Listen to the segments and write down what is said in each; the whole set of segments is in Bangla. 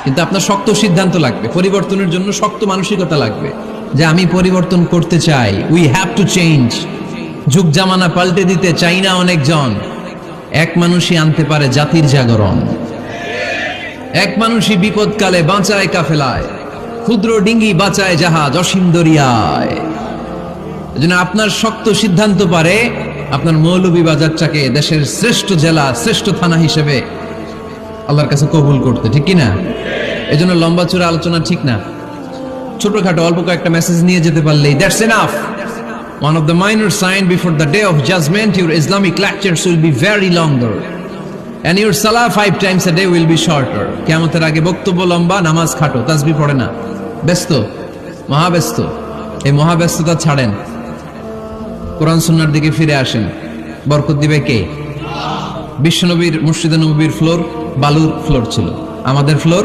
কিন্তু আপনার শক্ত সিদ্ধান্ত লাগবে, পরিবর্তনের জন্য শক্ত মানসিকতা লাগবে যে আমি পরিবর্তন করতে চাই। We have to change. যুগ জামানা পাল্টে দিতে চাই না অনেকজন। এক মানুষই আনতে পারে জাতির জাগরণ। এক মানুষই বিপদকালে বাঁচায় কাফেলায়, ক্ষুদ্র ডিঙ্গি বাঁচায় জাহাজ অসীম দরিয়ায়। এজন্য আপনার শক্ত সিদ্ধান্ত পারে আপনার মৌলভীবাজারটাকে দেশের শ্রেষ্ঠ জেলা, শ্রেষ্ঠ থানা হিসেবে আল্লাহর কাছে কবুল করতে, ঠিক কি না? এজন্য লম্বা চূড়া আলোচনা ঠিক না। ছোটখাটো অল্প কয়েকটা মেসেজ নিয়ে যেতে পারলেই that's enough. One of the minor sign before the day of judgment, your Islamic lectures will be very longer and your salah 5 times a day will be shorter. কিয়ামতের আগে বক্তব্য লম্বা, নামাজ খাটো, তাসবিহ পড়ে না, ব্যস্ত, মহাব্যস্ত। এই মহাব্যস্ততা ছাড়েন, কোরআন সুন্নাহর দিকে ফিরে আসেন। বরকত দিবে কে? বিশ্বনবীর মসজিদে নববীর ফ্লোর বালুর ফ্লোর ছিল, আমাদের ফ্লোর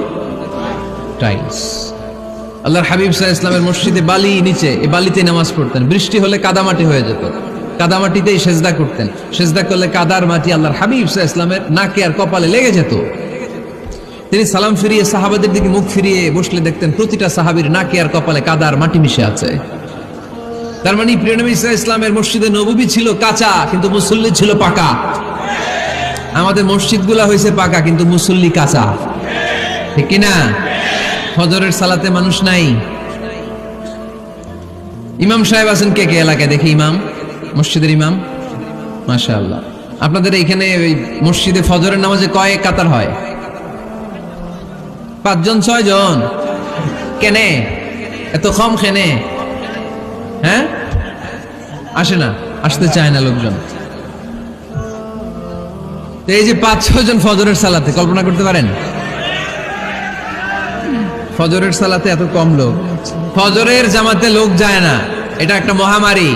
টাইলস। আল্লাহর হাবিব সাল্লাল্লাহু আলাইহি ওয়াসাল্লামের মসজিদে বালি নিচে, এই বালিতে নামাজ পড়তেন। বৃষ্টি হলে কাদামাটি হয়ে যেত, কাদামাটিতেই সেজদা করতেন। সেজদা করলে কাদার মাটি আল্লাহর হাবিব সাল্লাল্লাহু আলাইহি ওয়াসাল্লামের নাকে আর কপালে লেগে যেত। তিনি সালাম ফিরিয়ে সাহাবাদের দিকে মুখ ফিরিয়ে বসলে দেখতেন প্রতিটা সাহাবীর নাকে আর কপালে কাদার মাটি মিশে আছে। তার মানে প্রিয় নবী সাল্লাল্লাহু আলাইহি ওয়াসাল্লামের মসজিদে নববী ছিল কাঁচা, কিন্তু মুসল্লি ছিল পাকা। আমাদের মসজিদগুলা হয়েছে পাকা, কিন্তু মুসল্লি কাঁচা, ঠিক কি না? ফজরের সালাতে মানুষ নাই। ইমাম সাহেব আছেন কে কে এলাকায়? দেখি ইমাম, মসজিদের ইমাম, মাশাআল্লাহ। আপনাদের এইখানে ওই মসজিদে ফজরের নামাজে কয় কাতার হয়? 5 জন 6 জন? কেনে এত কম? কেনে? হ্যাঁ, আসে না, আসতে চায় না লোকজন। এই যে 5-6 জন ফজরের সালাতে, কল্পনা করতে পারেন ফজরের সালাতে এত কম লোক? ফজরের জামাতে লোক যায় না, এটা একটা মহামারী।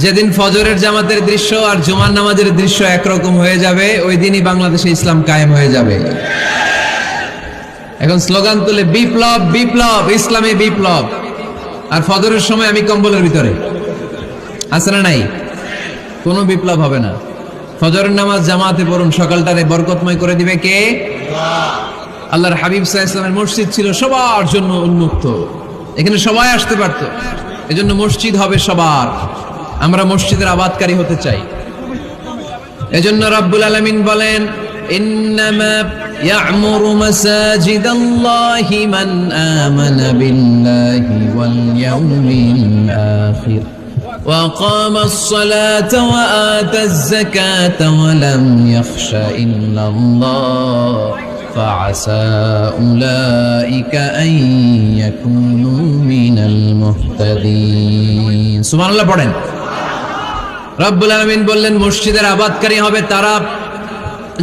যেদিন ফজরের জামাতের দৃশ্য আর জুমার নামাজের দৃশ্য একরকম হয়ে যাবে, ওই দিনই বাংলাদেশে ইসলাম কায়েম হয়ে যাবে। এখন স্লোগান তুলে বিপ্লব বিপ্লব, ইসলামী বিপ্লব। আর ফজরের সময় আমি কম্বলের ভিতরে, আছে না নাই? কোনো বিপ্লব হবে না। ফজরের নামাজ জামাতে পড়ুন, সকালটারে বরকতময় করে দিবে কে? আল্লাহর হাবিব সাল্লাল্লাহু আলাইহি ওয়াসাল্লামের মসজিদ ছিল সবার জন্য উন্মুক্ত, এখানে সবাই আসতে পারত। এজন্য মসজিদ হবে সবার। আমরা মসজিদের আবাদকারী হতে চাই। এজন্য রাব্বুল আলামিন বলেন, ইন্নামা ইয়া'মুরু মাসাজিদাল্লাহি মান আমানা বিল্লাহি ওয়াল ইয়াউমিল আখির ওয়া কামাস সালাতা ওয়া আতাজ যাকাতা ওয়া লাম ইয়াখশা ইল্লাল্লাহ فعسى أولئك أن يكونوا من المهتدين। সুবহানাল্লাহ পড়েন। রব্বুল আলামিন বললেন মসজিদের আবাদকারী হবে তারা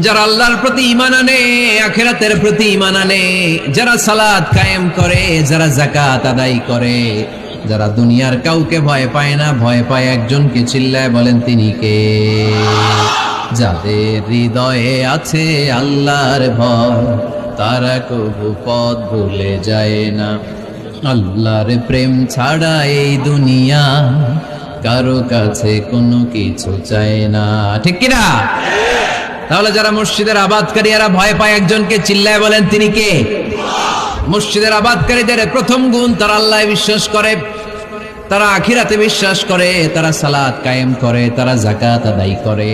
যারা আল্লাহর প্রতি ঈমান আনে, আখিরাতের প্রতি ঈমান আনে, যারা সালাত কায়েম করে, যারা যাকাত আদায় করে, যারা দুনিয়ার কাউকে ভয় পায় না, ভয় পায় একজনকে। চিল্লায় বলেন তিনি কে? যাদের হৃদয়ে আছে আল্লাহর ভয়, তারা কবু পথ ভুলে যায় না। আল্লাহর প্রেম ছাড়া এই দুনিয়া কারো কাছে কোনো কিছু চায় না, ঠিক কিনা? তাহলে যারা মসজিদের আবাদকারী, এরা ভয় পায় একজনকে। চিল্লায় বলেন তিনি কে? মসজিদের আবাদকারীদের প্রথম গুণ, তারা আল্লাহ বিশ্বাস করে, তারা আখিরাতে বিশ্বাস করে, তারা সালাত কায়েম করে, তারা যাকাত আদায় করে,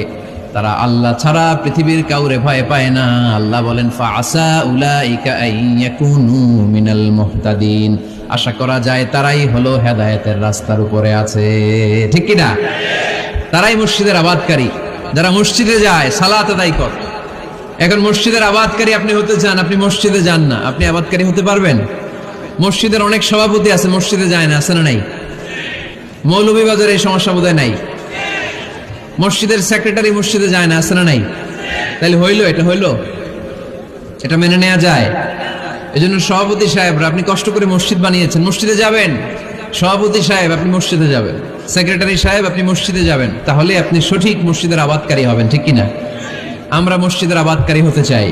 তারা আল্লাহ ছাড়া পৃথিবীর কাউরে ভয় পায় না। আল্লাহ বলেন ফাআসা উলাইকা আইয়াকুনু মিনাল মুহতাদিন। আশা করা যায় তারাই হলো হেদায়েতের রাস্তার উপরে আছে, ঠিক কি না? তারাই মসজিদের আবাদকারী, যারা মসজিদে যায়, সালাত আদায় করে। এখন মসজিদের আবাদকারী আপনি হতে চান, আপনি মসজিদে যান না, আপনি আবাদকারী হতে পারবেন? মসজিদের অনেক সভাপতি আছে, মসজিদে যায় না, আছে না নাই? মৌলভীবাজারে এই সমস্যা বোধহয় নাই। মসজিদের সেক্রেটারি মসজিদে যায় না, আছে না নাই? তাহলে হইলো, এটা হইলো, এটা মেনে নেওয়া যায়? এজন্য সভাপতি সাহেবরা, আপনি কষ্ট করে মসজিদ বানিয়েছেন, মসজিদে যাবেন। সভাপতি সাহেব আপনি মসজিদে যাবেন, সেক্রেটারি সাহেব আপনি মসজিদে যাবেন, তাহলে আপনি সঠিক মসজিদের আবাদকারী হবেন, ঠিক কিনা? আমরা মসজিদের আবাদকারী হতে চাই।